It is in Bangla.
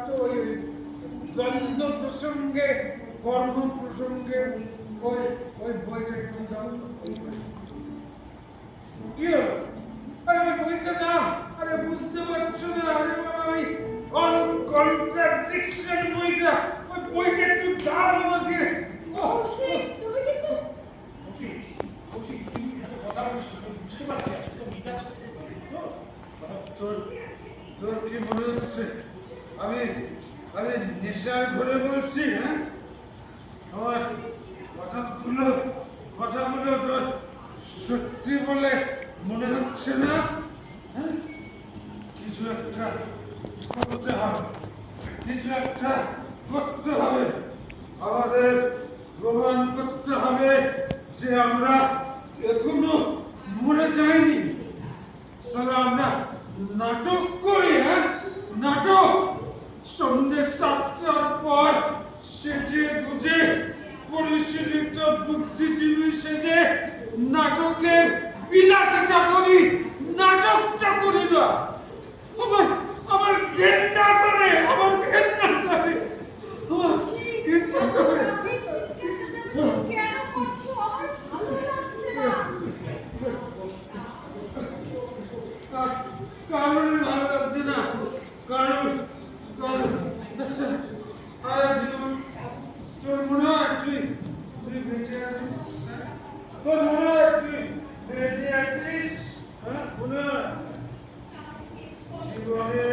তো ওই দ্বন্দ্ব প্রসঙ্গে কর্ম প্রসঙ্গে ওই ওই বইটা একটু দাও। কি হলো? আরে ওই বইটা দাও। আরে বুঝতে পারছো না? আরে বাবা ওই অন কন্ট্রাডিকশন বইটা, ওই বইটা একটু দাও আমাকে। তুমি কিন্তু কথা বলছি, বুঝতে পারছি তোর তোর কি মনে হচ্ছে আমি আমি নেশার ঘরে বলছি? হ্যাঁ, আমার কথাগুলো তোর সত্যি বলে মনে হচ্ছে না? হ্যাঁ, কিছু একটা করতে হবে, কিছু একটা করতে হবে। আমাদের প্রমাণ করতে হবে যে আমরা এখনো মরে যাইনি। সালা আমরা নাটক করি, হ্যাঁ নাটক। সন্ধ্যে 7টার পর সেজে গুজে পরিশীলিত বুদ্ধিজীবী সেজে নাটকের বিলাসিতা করি, নাটকটা করি না। আমার আমার ঘেন্না করে, আমার ঘেন্না করে, আমার ঘেন্না করে। কেন করছো? আমার ভালো লাগছে না। কারণ ভালো লাগছে না, কারণ আচ্ছা, জীবন তোর মনে হয় তুই বেঁচে আছিস? তোর মনে হয় তুই বেঁচে আছিস? হ্যাঁ, মনে হয় জীবনে